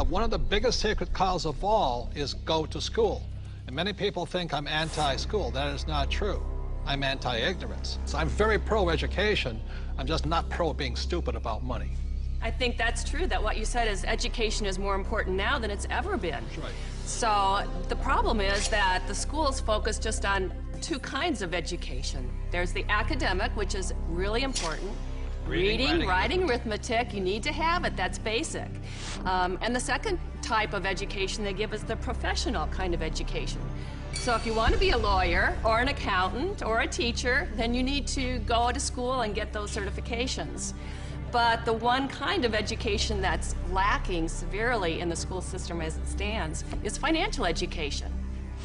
one of the biggest sacred cows of all is go to school. And many people think I'm anti-school. That is not true. I'm anti-ignorance. So I'm very pro-education. I'm just not pro being stupid about money. I think that's true, that what you said is education is more important now than it's ever been. That's right. So the problem is that the schools focus just on two kinds of education. There's the academic, which is really important. Reading, writing, arithmetic, you need to have it, that's basic. And the second type of education they give is the professional kind of education. So if you want to be a lawyer or an accountant or a teacher, then you need to go to school and get those certifications. But the one kind of education that's lacking severely in the school system as it stands is financial education.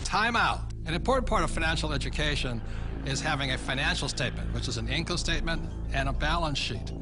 Time out. An important part of financial education is having a financial statement, which is an income statement and a balance sheet.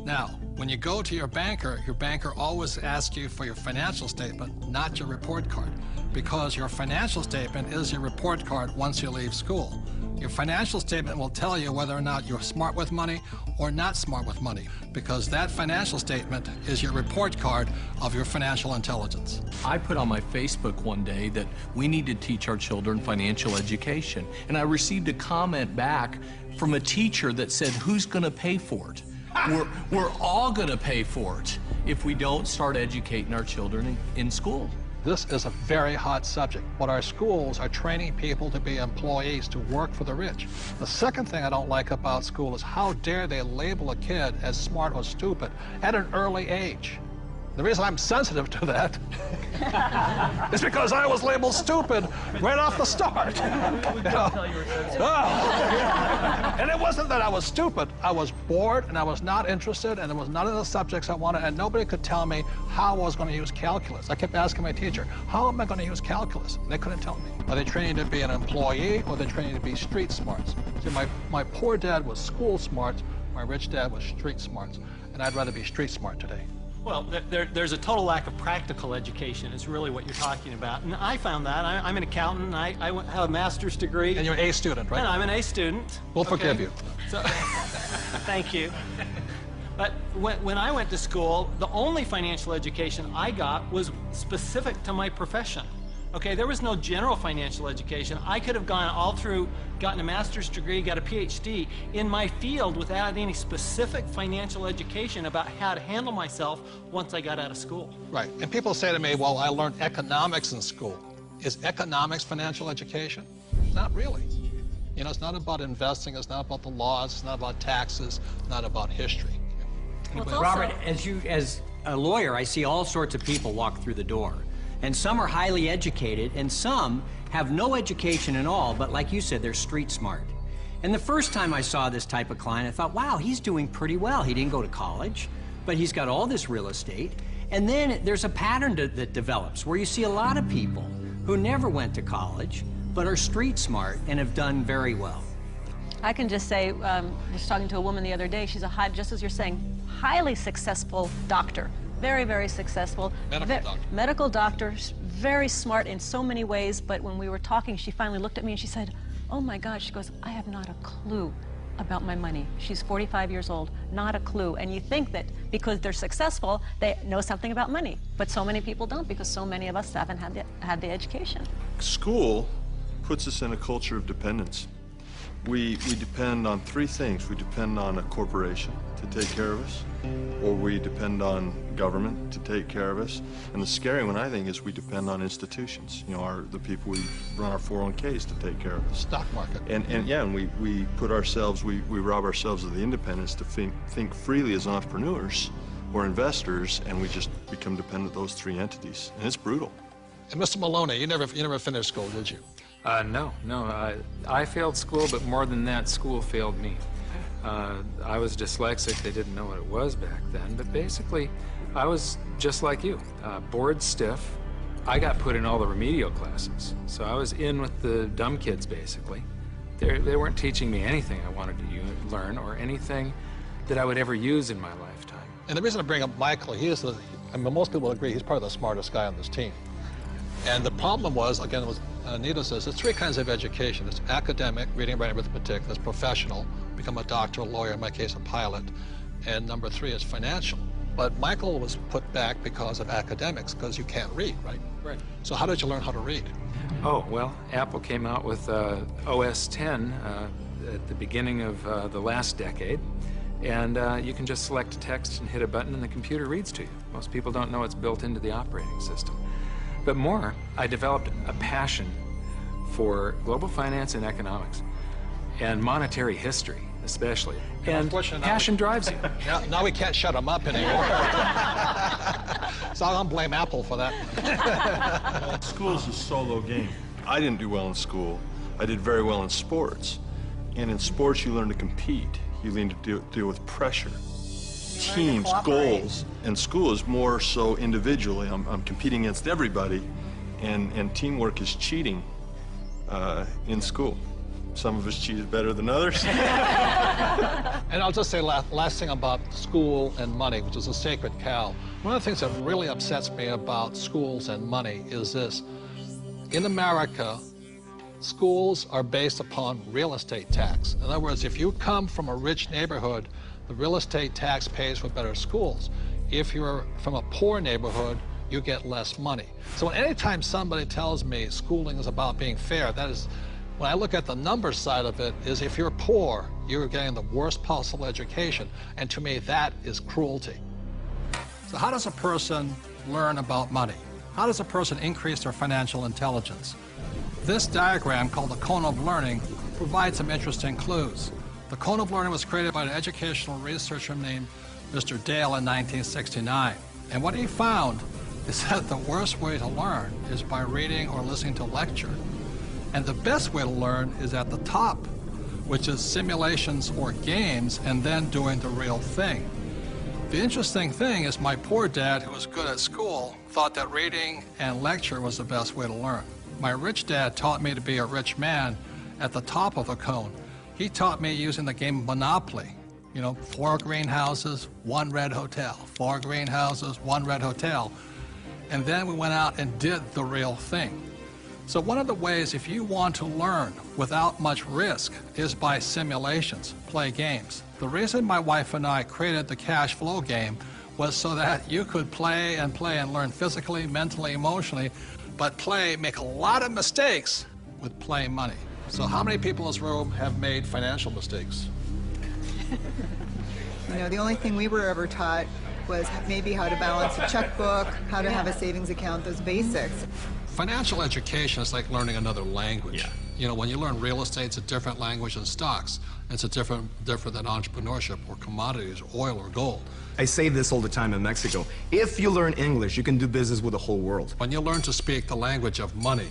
Now, when you go to your banker always asks you for your financial statement, not your report card, because your financial statement is your report card once you leave school. Your financial statement will tell you whether or not you're smart with money or not smart with money, because that financial statement is your report card of your financial intelligence. I put on my Facebook one day that we need to teach our children financial education, and I received a comment back from a teacher that said, who's going to pay for it? We're all going to pay for it if we don't start educating our children in school. This is a very hot subject, but our schools are training people to be employees, to work for the rich. The second thing I don't like about school is how dare they label a kid as smart or stupid at an early age. The reason I'm sensitive to that is because I was labeled stupid right off the start. And it wasn't that I was stupid. I was bored, and I was not interested, and there was none of the subjects I wanted, and nobody could tell me how I was going to use calculus. I kept asking my teacher, how am I going to use calculus? And they couldn't tell me. Are they training to be an employee, or are they training to be street smarts? See, my poor dad was school smart, my rich dad was street smarts, and I'd rather be street smart today. Well, there's a total lack of practical education is really what you're talking about. And I found that. I'm an accountant, and I have a master's degree. And you're an A student, right? And I'm an A student. We'll forgive you. So, thank you. But when I went to school, the only financial education I got was specific to my profession. Okay, there was no general financial education. I could have gone all through, gotten a master's degree, got a PhD in my field without any specific financial education about how to handle myself once I got out of school. Right, and people say to me, well, I learned economics in school. Is economics financial education? Not really. You know, it's not about investing, it's not about the laws, it's not about taxes, it's not about history. Well, Robert, as a lawyer, I see all sorts of people walk through the door. And some are highly educated, and some have no education at all, but like you said, they're street smart. And the first time I saw this type of client, I thought, wow, he's doing pretty well. He didn't go to college, but he's got all this real estate. And then there's a pattern that develops where you see a lot of people who never went to college, but are street smart and have done very well. I can just say, I was talking to a woman the other day, she's a just as you're saying, highly successful doctor. Very, very successful. Medical doctor, very smart in so many ways, but when we were talking, she finally looked at me and she said, oh my God, she goes, I have not a clue about my money. She's 45 years old, not a clue. And you think that because they're successful, they know something about money. But so many people don't, because so many of us haven't had the education. School puts us in a culture of dependence. We depend on three things. We depend on a corporation to take care of us, or we depend on government to take care of us. And the scary one, I think, is we depend on institutions. You know, the people we run our 401ks to take care of us. Stock market. And we put ourselves, we rob ourselves of the independence to think freely as entrepreneurs or investors, and we just become dependent on those three entities. And it's brutal. And Mr. Maloney, you never finished school, did you? No. I failed school, but more than that, school failed me. I was dyslexic. They didn't know what it was back then, but basically, I was just like you, bored stiff. I got put in all the remedial classes, so I was in with the dumb kids, basically. They weren't teaching me anything I wanted to learn or anything that I would ever use in my lifetime. And the reason I bring up Michael, most people agree he's probably the smartest guy on this team. And the problem was, again, was Anita says, there's three kinds of education. There's academic, reading, writing, arithmetic. There's professional, become a doctor, a lawyer, in my case, a pilot. And number three is financial. But Michael was put back because of academics, because you can't read, right? Right. So how did you learn how to read? Oh, well, Apple came out with OS 10 at the beginning of the last decade. And you can just select text and hit a button and the computer reads to you. Most people don't know it's built into the operating system. But more, I developed a passion for global finance and economics, and monetary history especially. And passion drives you. Now we can't shut him up anymore. So I'll blame Apple for that. School is a solo game. I didn't do well in school. I did very well in sports. And in sports, you learn to compete. You learn to deal with pressure, teams, goals. And school is more so individually. I'm competing against everybody, and teamwork is cheating in school. Some of us cheated better than others. And I'll just say last thing about school and money, which is a sacred cow. One of the things that really upsets me about schools and money is this. In America, schools are based upon real estate tax. In other words, if you come from a rich neighborhood, the real estate tax pays for better schools. If you're from a poor neighborhood, you get less money. So anytime somebody tells me schooling is about being fair, that is, when I look at the numbers side of it, is if you're poor, you're getting the worst possible education. And to me, that is cruelty. So how does a person learn about money? How does a person increase their financial intelligence? This diagram, called the cone of learning, provides some interesting clues. The cone of learning was created by an educational researcher named Mr. Dale in 1969. And what he found is that the worst way to learn is by reading or listening to a lecture. And the best way to learn is at the top, which is simulations or games, and then doing the real thing. The interesting thing is my poor dad, who was good at school, thought that reading and lecture was the best way to learn. My rich dad taught me to be a rich man at the top of the cone. He taught me using the game Monopoly. You know, 4 greenhouses, 1 red hotel. 4 greenhouses, 1 red hotel. And then we went out and did the real thing. So one of the ways, if you want to learn without much risk, is by simulations, play games. The reason my wife and I created the cash flow game was so that you could play and learn physically, mentally, emotionally, but make a lot of mistakes with play money. So how many people in this room have made financial mistakes? You know, the only thing we were ever taught was maybe how to balance a checkbook, how to have a savings account, those basics. Financial education is like learning another language. You know, when you learn real estate, it's a different language than stocks. It's a different than entrepreneurship or commodities or oil or gold. I say this all the time in Mexico. If you learn English, you can do business with the whole world. When you learn to speak the language of money,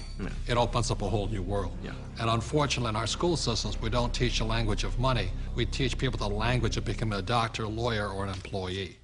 it opens up a whole new world. And unfortunately, in our school systems, we don't teach the language of money. We teach people the language of becoming a doctor, lawyer, or an employee.